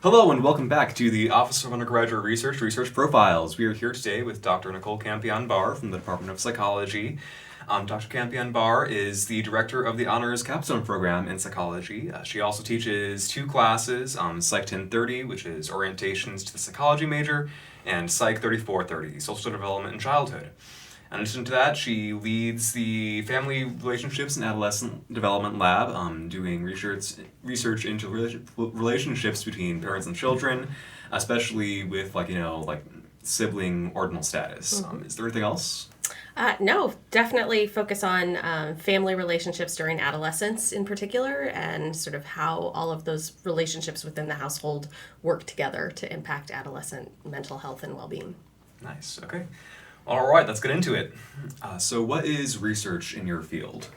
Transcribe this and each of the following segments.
Hello and welcome back to the Office of Undergraduate Research Profiles. We are here today with Dr. Nicole Campione-Barr from the Department of Psychology. Dr. Campione-Barr is the director of the Honors Capstone program in psychology. She also teaches two classes, Psych 1030, which is Orientations to the Psychology major, and Psych 3430, Social Development and Childhood. In addition to that, she leads the Family Relationships and Adolescent Development Lab, doing research into relationships between parents and children, especially with sibling ordinal status. Is there anything else? No, definitely focus on family relationships during adolescence in particular, and sort of how all of those relationships within the household work together to impact adolescent mental health and well-being. Nice. Okay. All right, let's get into it. So what is research in your field?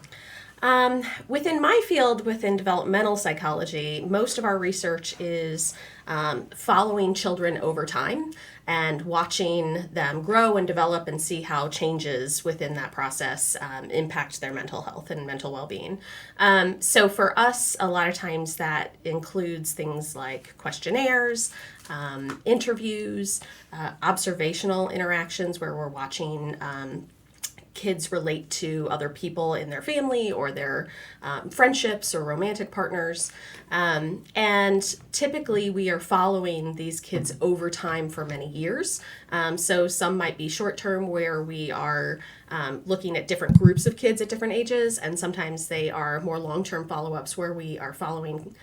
Within my field, within developmental psychology, most of our research is following children over time and watching them grow and develop and see how changes within that process impact their mental health and mental well-being. So for us, a lot of times that includes things like questionnaires, interviews, observational interactions where we're watching kids relate to other people in their family or their friendships or romantic partners. And typically we are following these kids over time for many years. So some might be short term where we are looking at different groups of kids at different ages, and sometimes they are more long-term follow-ups where we are following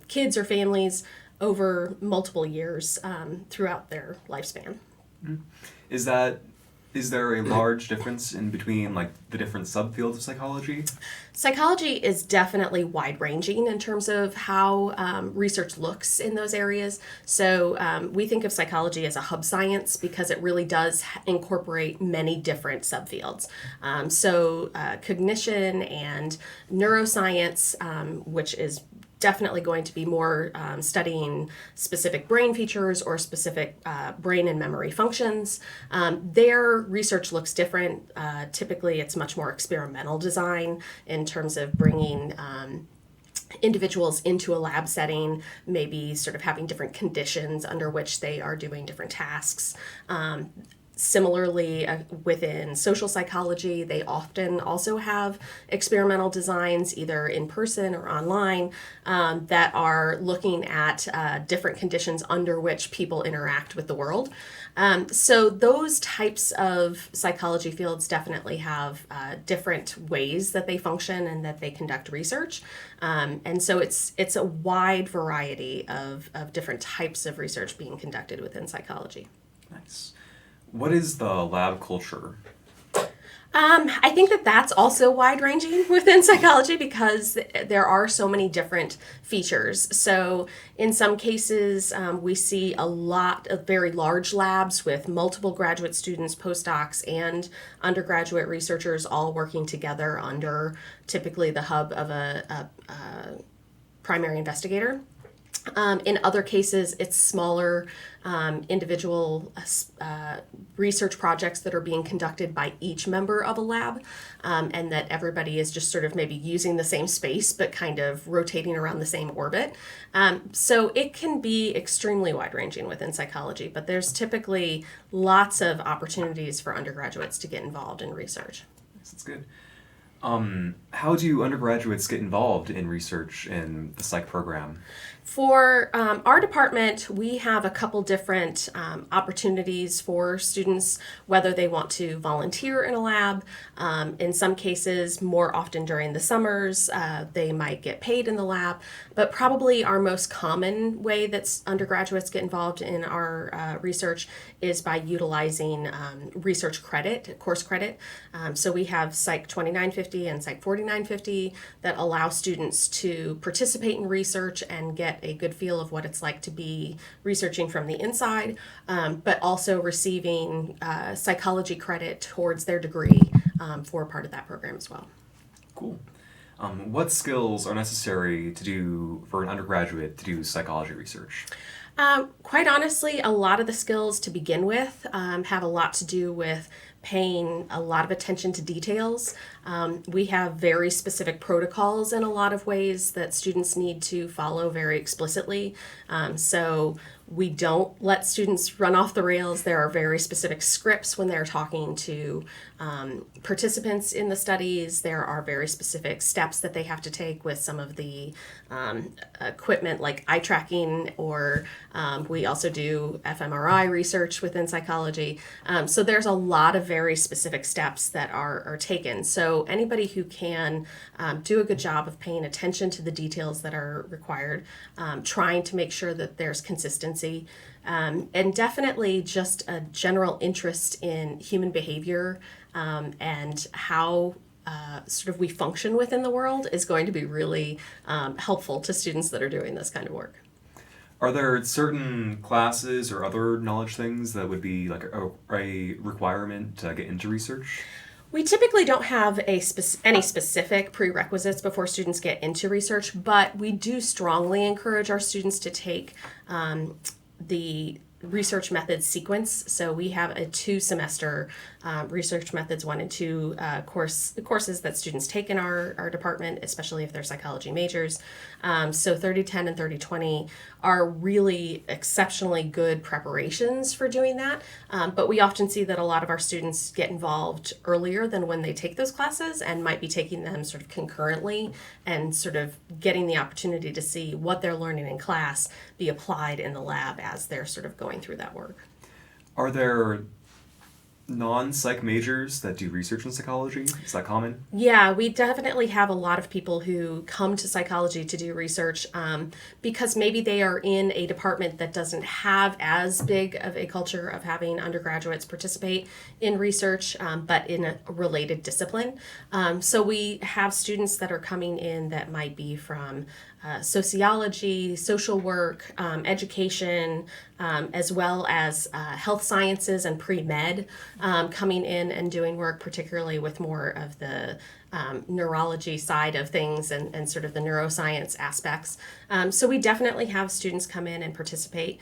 kids or families over multiple years throughout their lifespan. Is there a large difference in between the different subfields of psychology? Psychology is definitely wide-ranging in terms of how research looks in those areas. So we think of psychology as a hub science because it really does incorporate many different subfields. So cognition and neuroscience, which is definitely going to be more studying specific brain features or specific brain and memory functions. Their research looks different. Typically, it's much more experimental design in terms of bringing individuals into a lab setting, maybe sort of having different conditions under which they are doing different tasks. Similarly, within social psychology, they often also have experimental designs, either in person or online, that are looking at different conditions under which people interact with the world. So those types of psychology fields definitely have different ways that they function and that they conduct research. And so it's a wide variety of different types of research being conducted within psychology. Nice. What is the lab culture? I think that's also wide-ranging within psychology because there are so many different features. So in some cases, we see a lot of very large labs with multiple graduate students, postdocs, and undergraduate researchers all working together under typically the hub of a primary investigator. In other cases, it's smaller individual research projects that are being conducted by each member of a lab, and that everybody is just sort of maybe using the same space but kind of rotating around the same orbit. So it can be extremely wide-ranging within psychology, but there's typically lots of opportunities for undergraduates to get involved in research. That's good. How do undergraduates get involved in research in the psych program? For our department, we have a couple different opportunities for students, whether they want to volunteer in a lab. In some cases, more often during the summers, they might get paid in the lab. But probably our most common way that undergraduates get involved in our research is by utilizing research credit, course credit. So we have Psych 2950 and Psych 4950 that allow students to participate in research and get a good feel of what it's like to be researching from the inside, but also receiving psychology credit towards their degree for part of that program as well. Cool. What skills are necessary for an undergraduate to do psychology research? Quite honestly, a lot of the skills to begin with have a lot to do with paying a lot of attention to details. We have very specific protocols in a lot of ways that students need to follow very explicitly. So we don't let students run off the rails. There are very specific scripts when they're talking to participants in the studies. There are very specific steps that they have to take with some of the equipment like eye tracking, or we also do fMRI research within psychology. So there's a lot of very specific steps that are taken. So anybody who can do a good job of paying attention to the details that are required, trying to make sure that there's consistency, and definitely just a general interest in human behavior and how sort of we function within the world is going to be really helpful to students that are doing this kind of work. Are there certain classes or other knowledge things that would be like a requirement to get into research? We typically don't have any specific prerequisites before students get into research, but we do strongly encourage our students to take the research methods sequence. So we have a 2-semester research methods 1 and 2 courses that students take in our department, especially if they're psychology majors. So 3010 and 3020 are really exceptionally good preparations for doing that. But we often see that a lot of our students get involved earlier than when they take those classes, and might be taking them sort of concurrently and sort of getting the opportunity to see what they're learning in class be applied in the lab as they're sort of going through that work. Are there non-psych majors that do research in psychology? Is that common? Yeah, we definitely have a lot of people who come to psychology to do research because maybe they are in a department that doesn't have as big of a culture of having undergraduates participate in research, but in a related discipline. So we have students that are coming in that might be from sociology, social work, education, as well as health sciences and pre-med coming in and doing work, particularly with more of the neurology side of things and sort of the neuroscience aspects. So we definitely have students come in and participate.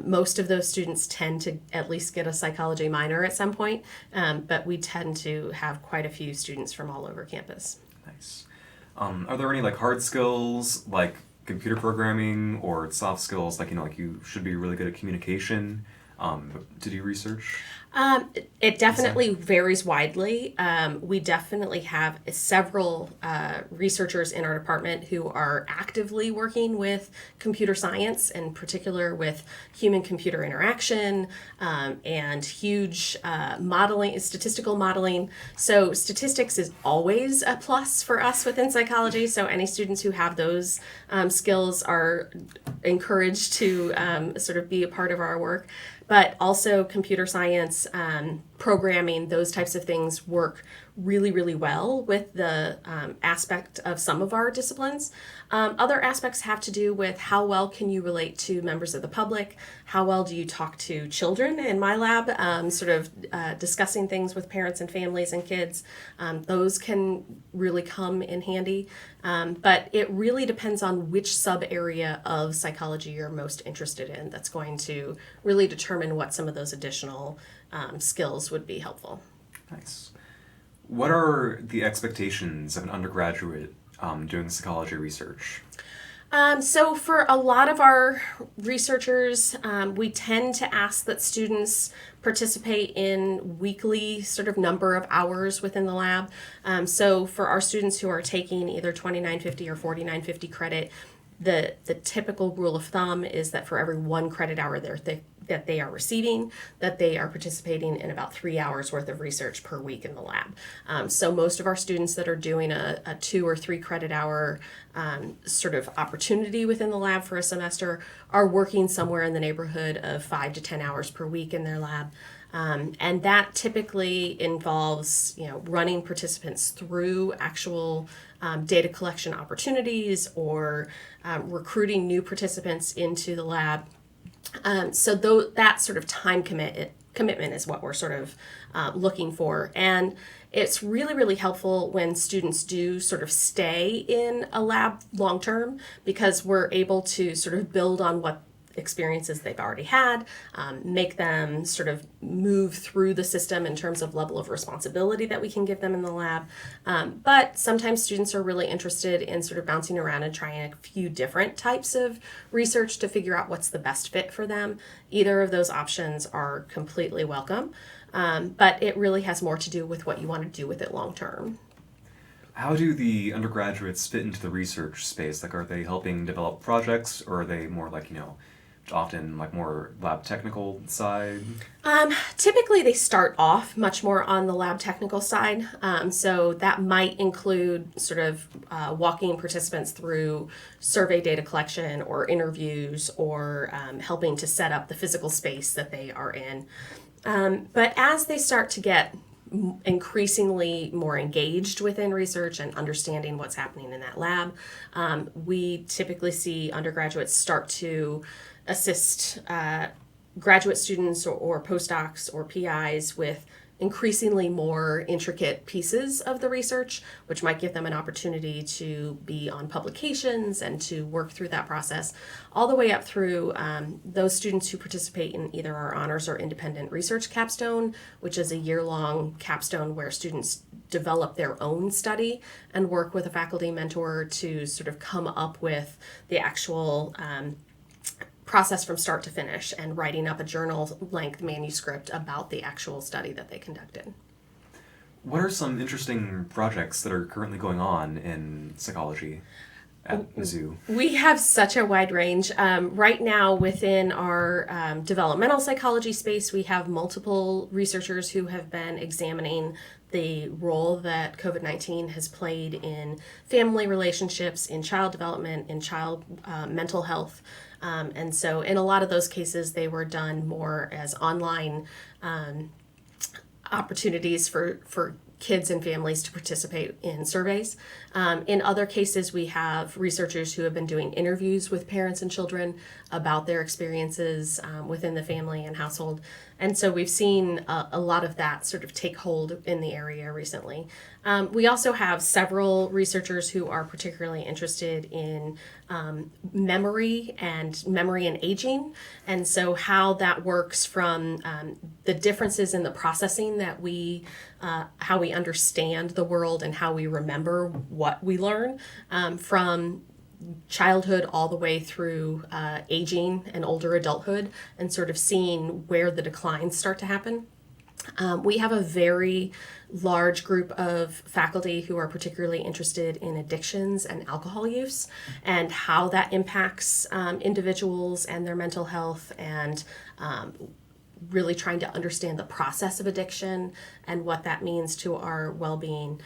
Most of those students tend to at least get a psychology minor at some point, but we tend to have quite a few students from all over campus. Nice. Are there any like hard skills like computer programming or soft skills like you should be really good at communication to do research? It definitely varies widely. We definitely have several researchers in our department who are actively working with computer science, in particular with human-computer interaction and huge modeling, statistical modeling. So statistics is always a plus for us within psychology. So any students who have those skills are encouraged to sort of be a part of our work. But also computer science, programming, those types of things work really, really well with the aspect of some of our disciplines. Other aspects have to do with how well can you relate to members of the public, how well do you talk to children in my lab, sort of discussing things with parents and families and kids. Those can really come in handy. But it really depends on which sub-area of psychology you're most interested in. That's going to really determine what some of those additional skills would be helpful. Nice. What are the expectations of an undergraduate doing psychology research? So for a lot of our researchers, we tend to ask that students participate in weekly sort of number of hours within the lab. So for our students who are taking either 2950 or 4950 credit, the typical rule of thumb is that for every 1 credit hour that they are receiving, that they are participating in about 3 hours worth of research per week in the lab. So most of our students that are doing a 2 or 3 credit hour sort of opportunity within the lab for a semester are working somewhere in the neighborhood of 5 to 10 hours per week in their lab. And that typically involves, running participants through actual data collection opportunities or recruiting new participants into the lab. So that sort of time commitment is what we're sort of looking for. And it's really, really helpful when students do sort of stay in a lab long term, because we're able to sort of build on what experiences they've already had, make them sort of move through the system in terms of level of responsibility that we can give them in the lab. But sometimes students are really interested in sort of bouncing around and trying a few different types of research to figure out what's the best fit for them. Either of those options are completely welcome, but it really has more to do with what you want to do with it long term. How do the undergraduates fit into the research space? Like, are they helping develop projects, or are they more like, often like more lab technical side? Typically, they start off much more on the lab technical side. So that might include sort of walking participants through survey data collection or interviews, or helping to set up the physical space that they are in. But as they start to get increasingly more engaged within research and understanding what's happening in that lab, we typically see undergraduates start to assist graduate students or postdocs or PIs with increasingly more intricate pieces of the research, which might give them an opportunity to be on publications and to work through that process, all the way up through those students who participate in either our honors or independent research capstone, which is a year-long capstone where students develop their own study and work with a faculty mentor to sort of come up with the actual process from start to finish and writing up a journal-length manuscript about the actual study that they conducted. What are some interesting projects that are currently going on in psychology at Mizzou? We have such a wide range. Right now, within our developmental psychology space, we have multiple researchers who have been examining the role that COVID-19 has played in family relationships, in child development, in child mental health. And so in a lot of those cases, they were done more as online opportunities for kids and families to participate in surveys. In other cases, we have researchers who have been doing interviews with parents and children about their experiences within the family and household. And so we've seen a lot of that sort of take hold in the area recently. We also have several researchers who are particularly interested in memory and aging, and so how that works from the differences in the processing that how we understand the world and how we remember what we learn from childhood all the way through aging and older adulthood, and sort of seeing where the declines start to happen. We have a very large group of faculty who are particularly interested in addictions and alcohol use and how that impacts individuals and their mental health, and really trying to understand the process of addiction and what that means to our well-being.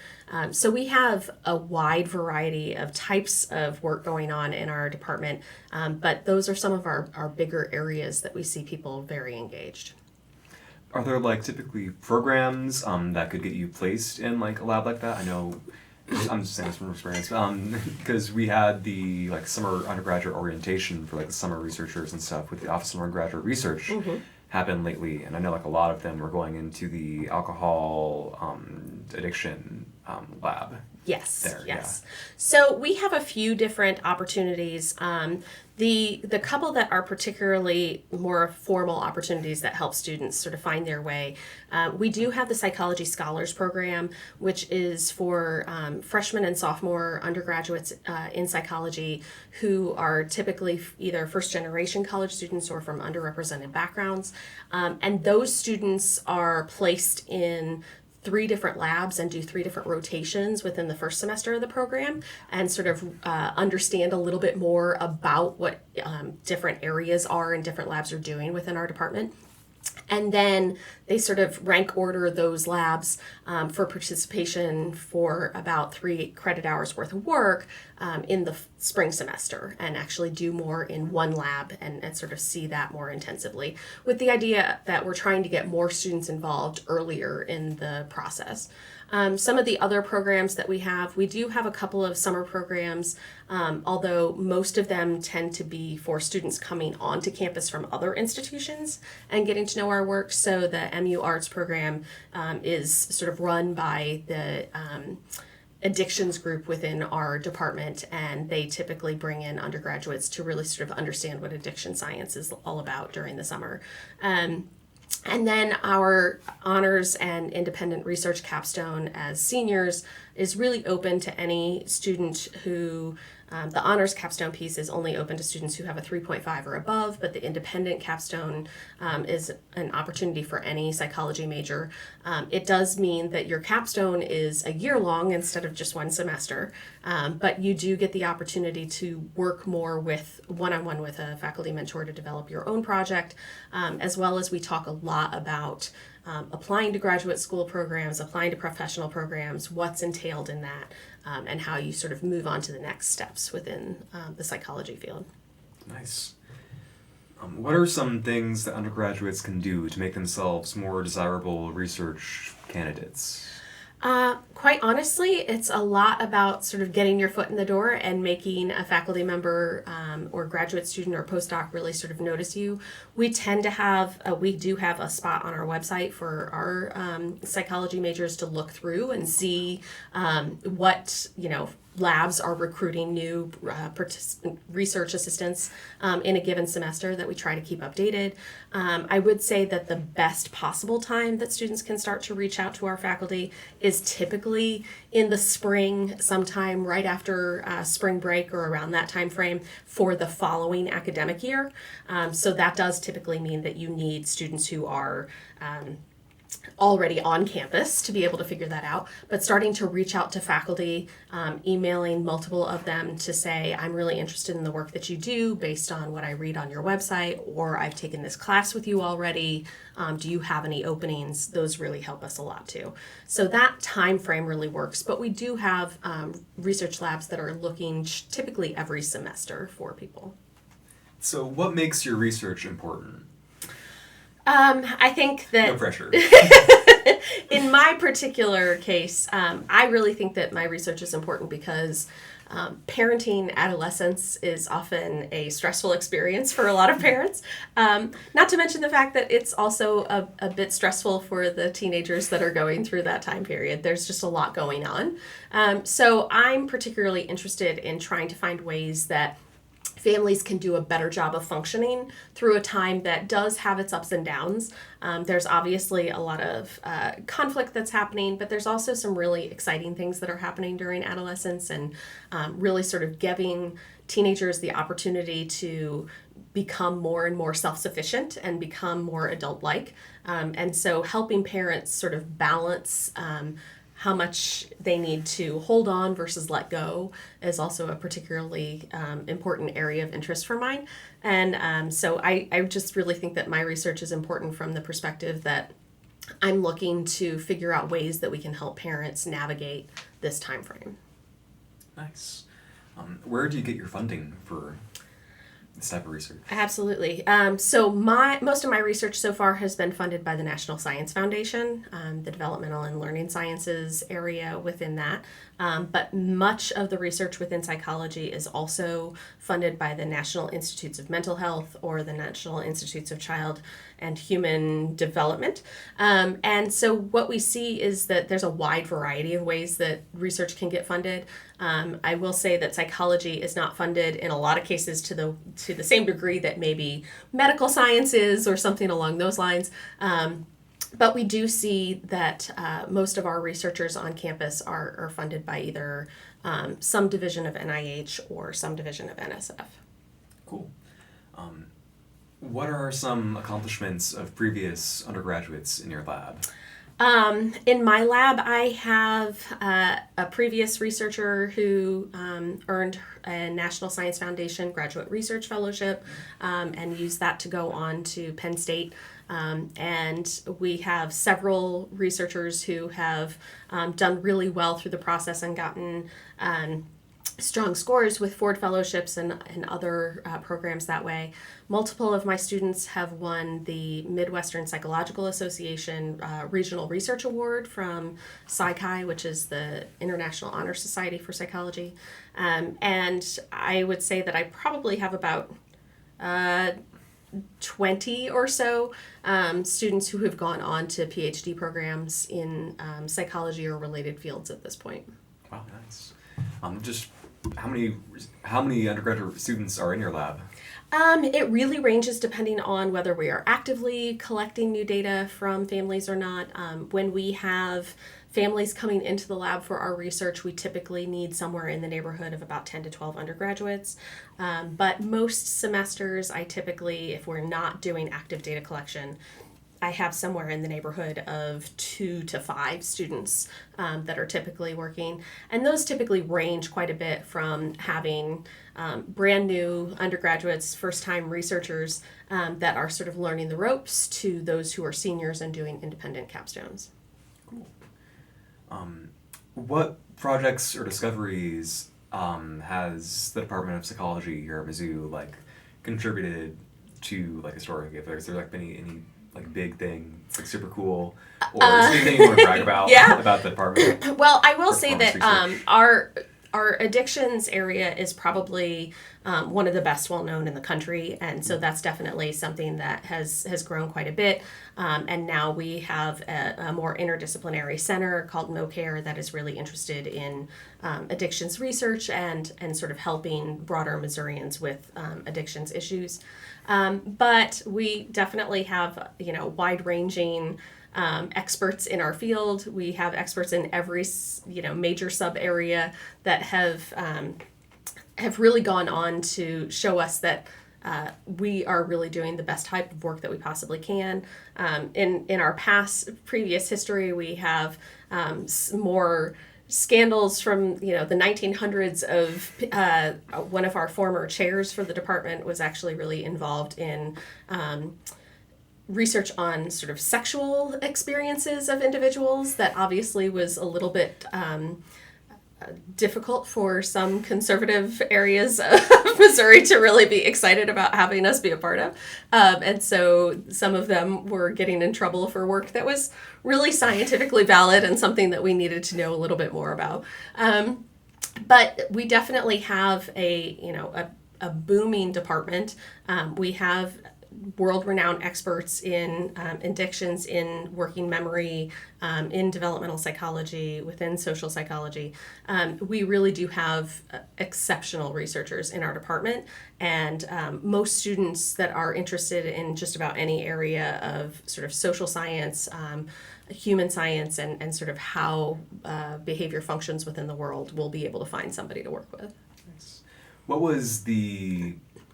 So we have a wide variety of types of work going on in our department, but those are some of our bigger areas that we see people very engaged. Are there like typically programs that could get you placed in like a lab like that? I know, I'm just saying this from experience, because we had the like summer undergraduate orientation for like the summer researchers and stuff with the Office of Undergraduate Research. Mm-hmm. Happened lately, and I know like a lot of them were going into the alcohol addiction lab. Yes, there, yes. Yeah. So we have a few different opportunities. The couple that are particularly more formal opportunities that help students sort of find their way, we do have the Psychology Scholars Program, which is for freshmen and sophomore undergraduates in psychology who are typically either first-generation college students or from underrepresented backgrounds. And those students are placed in 3 different labs and do 3 different rotations within the first semester of the program, and sort of understand a little bit more about what different areas are and different labs are doing within our department. And then they sort of rank order those labs for participation for about 3 credit hours worth of work in the spring semester, and actually do more in one lab and sort of see that more intensively, with the idea that we're trying to get more students involved earlier in the process. Some of the other programs that we do have a couple of summer programs, although most of them tend to be for students coming onto campus from other institutions and getting to know our work. So the MU Arts program is sort of run by the addictions group within our department, and they typically bring in undergraduates to really sort of understand what addiction science is all about during the summer. And then our honors and independent research capstone as seniors is really open to any student who, the honors capstone piece is only open to students who have a 3.5 or above, but the independent capstone is an opportunity for any psychology major. It does mean that your capstone is a year long instead of just one semester, but you do get the opportunity to work more with one-on-one with a faculty mentor to develop your own project, as well as we talk a lot about applying to graduate school programs, applying to professional programs, what's entailed in that, and how you sort of move on to the next steps within the psychology field. Nice. What are some things that undergraduates can do to make themselves more desirable research candidates? Quite honestly, it's a lot about sort of getting your foot in the door and making a faculty member or graduate student or postdoc really sort of notice you. We tend to have, we do have a spot on our website for our psychology majors to look through and see what, labs are recruiting new research assistants in a given semester that we try to keep updated. I would say that the best possible time that students can start to reach out to our faculty is typically in the spring, sometime right after spring break or around that time frame for the following academic year. So that does typically mean that you need students who are already on campus to be able to figure that out, but starting to reach out to faculty, emailing multiple of them to say, I'm really interested in the work that you do based on what I read on your website, or I've taken this class with you already. Do you have any openings? Those really help us a lot too. So that time frame really works, but we do have research labs that are looking typically every semester for people. So what makes your research important? I think that... No pressure. In my particular case, I really think that my research is important because parenting adolescents is often a stressful experience for a lot of parents. Not to mention the fact that it's also a bit stressful for the teenagers that are going through that time period. There's just a lot going on. So I'm particularly interested in trying to find ways that families can do a better job of functioning through a time that does have its ups and downs. There's obviously a lot of conflict that's happening, but there's also some really exciting things that are happening during adolescence, and really sort of giving teenagers the opportunity to become more and more self-sufficient and become more adult-like. And so helping parents sort of balance how much they need to hold on versus let go is also a particularly important area of interest for mine. And so I just really think that my research is important from the perspective that I'm looking to figure out ways that we can help parents navigate this time frame. Nice. Where do you get your funding for this type of research? Absolutely. So most of my research so far has been funded by the National Science Foundation, the developmental and learning sciences area within that. But much of the research within psychology is also funded by the National Institutes of Mental Health or the National Institutes of Child and Human Development. And so what we see is that there's a wide variety of ways that research can get funded. I will say that psychology is not funded in a lot of cases to the same degree that maybe medical science is or something along those lines. But we do see that most of our researchers on campus are funded by either some division of NIH or some division of NSF. Cool. What are some accomplishments of previous undergraduates in your lab? In my lab, I have a previous researcher who earned a National Science Foundation Graduate Research Fellowship and used that to go on to Penn State. And we have several researchers who have done really well through the process and gotten strong scores with Ford Fellowships and other programs that way. Multiple of my students have won the Midwestern Psychological Association Regional Research Award from PsyChi, which is the International Honor Society for Psychology. And I would say that I probably have about 20 or so students who have gone on to PhD programs in psychology or related fields at this point. Wow, nice. Just how many undergraduate students are in your lab? It really ranges depending on whether we are actively collecting new data from families or not. When we have families coming into the lab for our research, we typically need somewhere in the neighborhood of about 10 to 12 undergraduates. But most semesters, I typically, if we're not doing active data collection, I have somewhere in the neighborhood of 2 to 5 students that are typically working. And those typically range quite a bit from having brand new undergraduates, first-time researchers that are sort of learning the ropes to those who are seniors and doing independent capstones. Cool. What projects or discoveries has the Department of Psychology here at Mizzou contributed to historically? If there's been any big thing, super cool, or is there anything you want to brag about about the department? Well, I will say that our addictions area is probably one of the best well-known in the country, and so that's definitely something that has grown quite a bit. And now we have a more interdisciplinary center called No Care that is really interested in addictions research and sort of helping broader Missourians with addictions issues. But we definitely have, wide-ranging experts in our field. We have experts in every, major sub-area that have really gone on to show us that we are really doing the best type of work that we possibly can. In our previous history, we have more scandals from the 1900s of one of our former chairs for the department was actually really involved in research on sort of sexual experiences of individuals that obviously was a little bit difficult for some conservative areas of Missouri to really be excited about having us be a part of. And so some of them were getting in trouble for work that was really scientifically valid and something that we needed to know a little bit more about. But we definitely have a booming department. We have world-renowned experts in addictions, in working memory, in developmental psychology, within social psychology. We really do have exceptional researchers in our department, and most students that are interested in just about any area of sort of social science, human science, and sort of how behavior functions within the world will be able to find somebody to work with. Nice. What was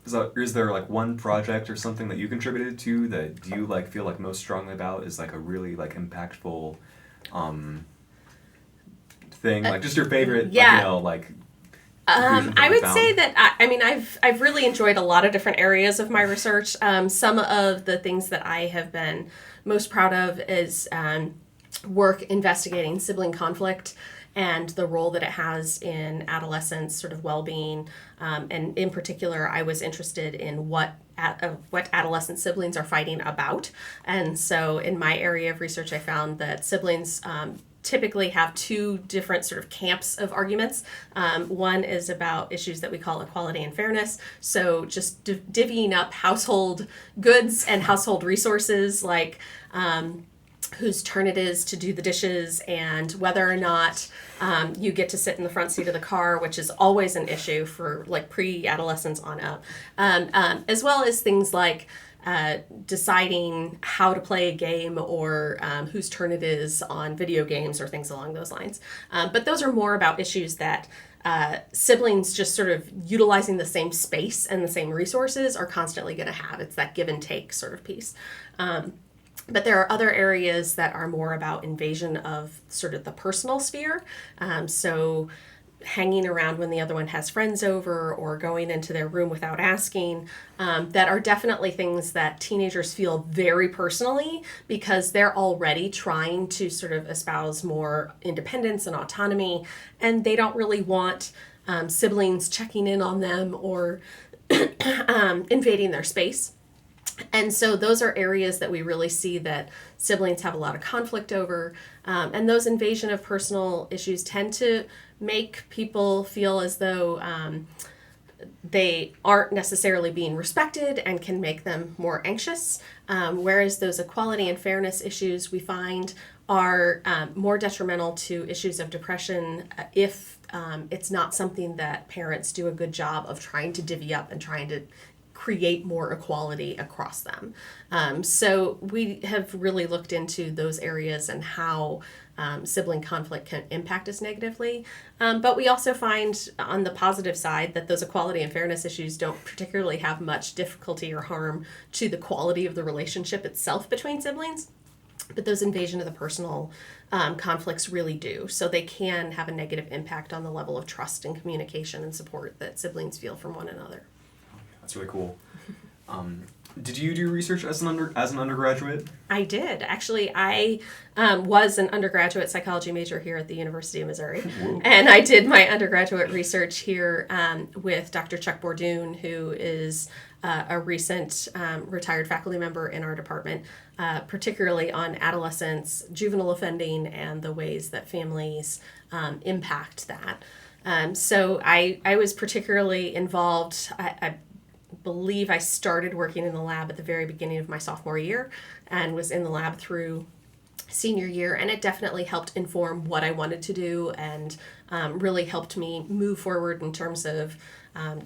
is there one project or something that you contributed to that you feel most strongly about is a really impactful thing, just your favorite I would say that I've really enjoyed a lot of different areas of my research. Some of the things that I have been most proud of is work investigating sibling conflict and the role that it has in adolescents' sort of well-being. And in particular, I was interested in what adolescent siblings are fighting about. And so in my area of research, I found that siblings typically have two different sort of camps of arguments. One is about issues that we call equality and fairness. So just divvying up household goods and household resources, whose turn it is to do the dishes and whether or not you get to sit in the front seat of the car, which is always an issue for pre-adolescents on up, as well as things like deciding how to play a game or whose turn it is on video games or things along those lines. But those are more about issues that siblings just sort of utilizing the same space and the same resources are constantly going to have. It's that give and take sort of piece. But there are other areas that are more about invasion of sort of the personal sphere. So hanging around when the other one has friends over or going into their room without asking, that are definitely things that teenagers feel very personally because they're already trying to sort of espouse more independence and autonomy, and they don't really want siblings checking in on them or invading their space. And so those are areas that we really see that siblings have a lot of conflict over. And those invasion of personal issues tend to make people feel as though they aren't necessarily being respected and can make them more anxious. Whereas those equality and fairness issues we find are more detrimental to issues of depression if it's not something that parents do a good job of trying to divvy up and trying to create more equality across them. So we have really looked into those areas and how sibling conflict can impact us negatively. But we also find on the positive side that those equality and fairness issues don't particularly have much difficulty or harm to the quality of the relationship itself between siblings. But those invasion of the personal conflicts really do. So they can have a negative impact on the level of trust and communication and support that siblings feel from one another. That's really cool. Did you do research as an undergraduate? I did. Actually, I was an undergraduate psychology major here at the University of Missouri. Whoa. And I did my undergraduate research here with Dr. Chuck Bordoon, who is a recent retired faculty member in our department, particularly on adolescents, juvenile offending, and the ways that families impact that. So I was particularly involved. I believe I started working in the lab at the very beginning of my sophomore year and was in the lab through senior year, and it definitely helped inform what I wanted to do and really helped me move forward in terms of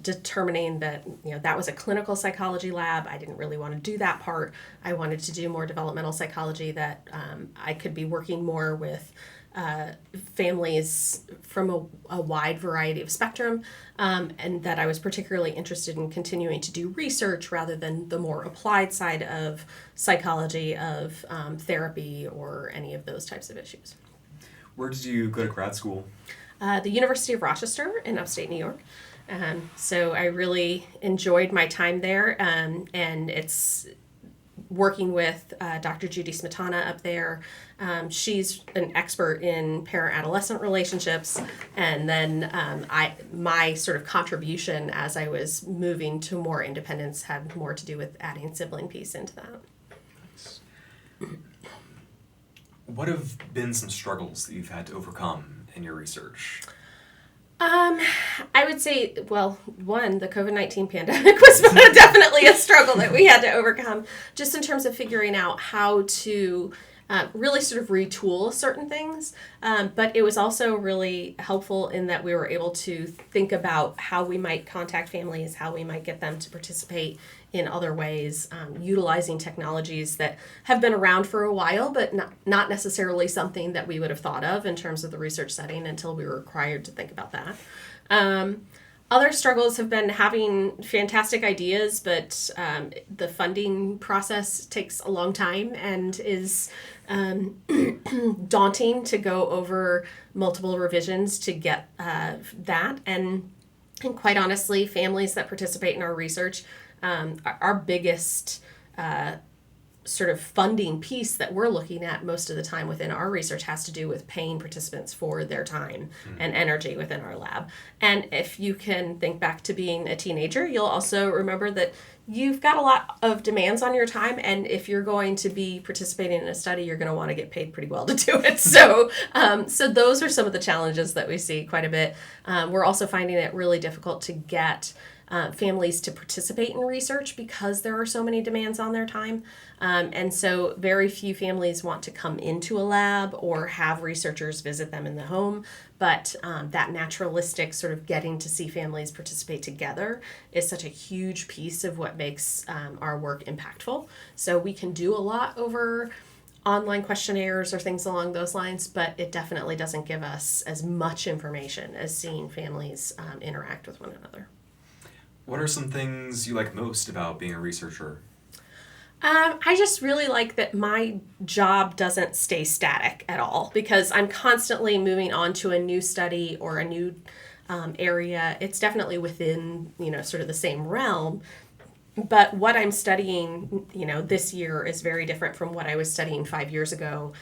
determining that that was a clinical psychology lab. I didn't really want to do that part. I wanted to do more developmental psychology, that I could be working more with families from a wide variety of spectrum, and that I was particularly interested in continuing to do research rather than the more applied side of psychology, of therapy, or any of those types of issues. Where did you go to grad school? The University of Rochester in upstate New York. So I really enjoyed my time there, and it's working with Dr. Judy Smetana up there. She's an expert in parent-adolescent relationships, and then my sort of contribution as I was moving to more independence had more to do with adding sibling piece into that. Nice. What have been some struggles that you've had to overcome in your research? I would say, well, one, the COVID-19 pandemic was definitely a struggle that we had to overcome, just in terms of figuring out how to really sort of retool certain things. But it was also really helpful in that we were able to think about how we might contact families, how we might get them to participate in other ways, utilizing technologies that have been around for a while, but not necessarily something that we would have thought of in terms of the research setting until we were required to think about that. Other struggles have been having fantastic ideas, but the funding process takes a long time and is daunting to go over multiple revisions to get that. And quite honestly, families that participate in our research, our biggest sort of funding piece that we're looking at most of the time within our research has to do with paying participants for their time and energy within our lab. And if you can think back to being a teenager, you'll also remember that you've got a lot of demands on your time, and if you're going to be participating in a study, you're going to want to get paid pretty well to do it. So those are some of the challenges that we see quite a bit. We're also finding it really difficult to get families to participate in research because there are so many demands on their time. And so very few families want to come into a lab or have researchers visit them in the home. But that naturalistic sort of getting to see families participate together is such a huge piece of what makes our work impactful. So we can do a lot over online questionnaires or things along those lines, but it definitely doesn't give us as much information as seeing families interact with one another. What are some things you like most about being a researcher? I just really like that my job doesn't stay static at all, because I'm constantly moving on to a new study or a new area. It's definitely within, sort of the same realm. But what I'm studying, this year is very different from what I was studying 5 years ago,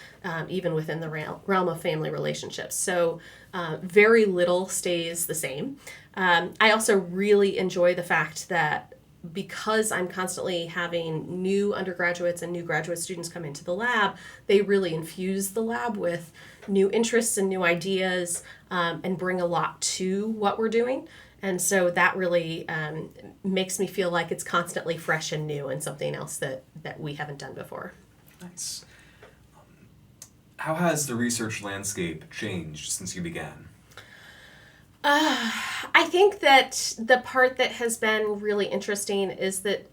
even within the realm of family relationships. So very little stays the same. I also really enjoy the fact that because I'm constantly having new undergraduates and new graduate students come into the lab, they really infuse the lab with new interests and new ideas, and bring a lot to what we're doing. And so that really makes me feel like it's constantly fresh and new and something else that we haven't done before. Nice. how has the research landscape changed since you began? I think that the part that has been really interesting is that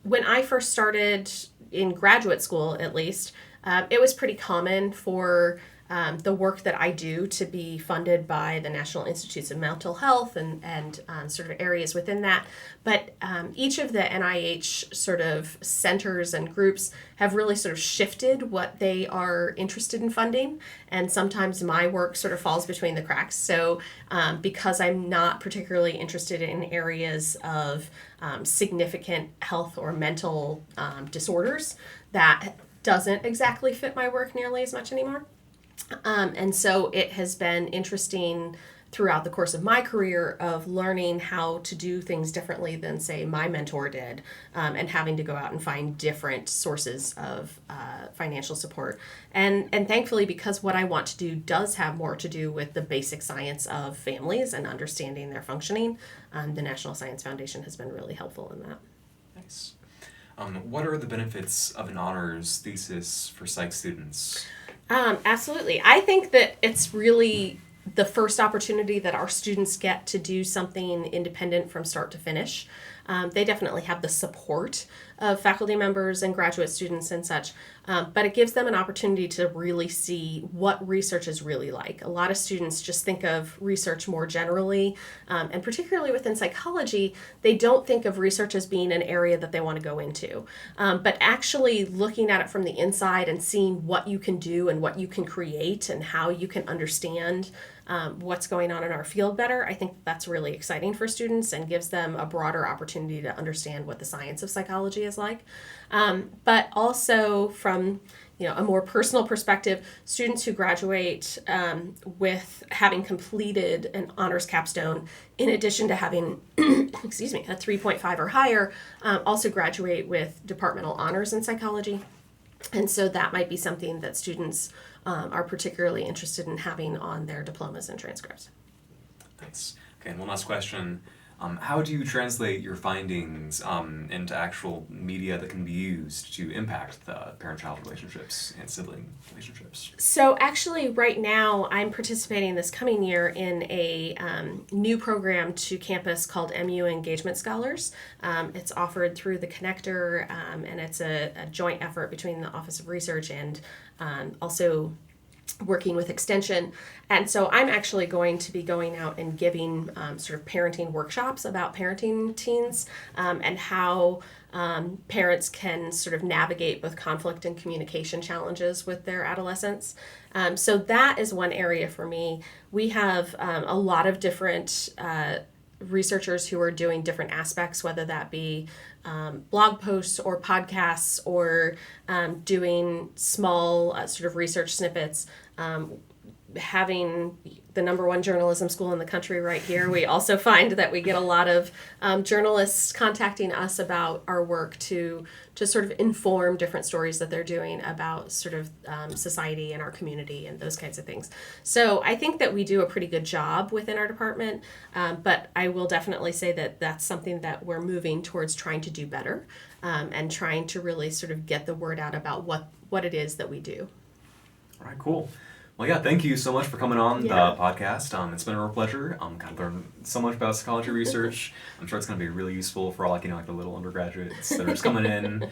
when I first started in graduate school, at least, it was pretty common for the work that I do to be funded by the National Institutes of Mental Health and sort of areas within that. But each of the NIH sort of centers and groups have really sort of shifted what they are interested in funding. And sometimes my work sort of falls between the cracks. So because I'm not particularly interested in areas of significant health or mental disorders, that doesn't exactly fit my work nearly as much anymore. And so it has been interesting throughout the course of my career of learning how to do things differently than, say, my mentor did, and having to go out and find different sources of financial support. And thankfully, because what I want to do does have more to do with the basic science of families and understanding their functioning, the National Science Foundation has been really helpful in that. Nice. What are the benefits of an honors thesis for psych students? Absolutely. I think that it's really the first opportunity that our students get to do something independent from start to finish. They definitely have the support of faculty members and graduate students and such, but it gives them an opportunity to really see what research is really like. A lot of students just think of research more generally, and particularly within psychology, they don't think of research as being an area that they want to go into. But actually looking at it from the inside and seeing what you can do and what you can create and how you can understand what's going on in our field better, I think that's really exciting for students and gives them a broader opportunity to understand what the science of psychology is like. But also from a more personal perspective, students who graduate with having completed an honors capstone, in addition to having excuse me, a 3.5 or higher, also graduate with departmental honors in psychology. And so that might be something that students are particularly interested in having on their diplomas and transcripts. Nice. Okay, and one last question. How do you translate your findings into actual media that can be used to impact the parent-child relationships and sibling relationships? So actually right now I'm participating this coming year in a new program to campus called MU Engagement Scholars. It's offered through the Connector, and it's a joint effort between the Office of Research and also working with Extension. And so I'm actually going to be going out and giving sort of parenting workshops about parenting teens, and how parents can sort of navigate both conflict and communication challenges with their adolescents. So that is one area for me. We have a lot of different researchers who are doing different aspects, whether that be blog posts or podcasts or doing small sort of research snippets. Having the #1 journalism school in the country right here, we also find that we get a lot of journalists contacting us about our work to sort of inform different stories that they're doing about sort of society and our community and those kinds of things. So I think that we do a pretty good job within our department, but I will definitely say that that's something that we're moving towards trying to do better, and trying to really sort of get the word out about what it is that we do. All right, cool. Well, yeah, thank you so much for coming on the podcast. It's been a real pleasure. Kind of learned so much about psychology research. I'm sure it's going to be really useful for all, like the little undergraduates that are just coming in.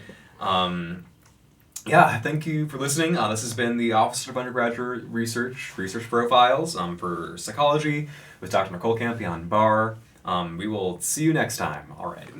Yeah, thank you for listening. This has been the Office of Undergraduate Research Profiles for Psychology with Dr. Nicole Campione-Barr. We will see you next time. All right.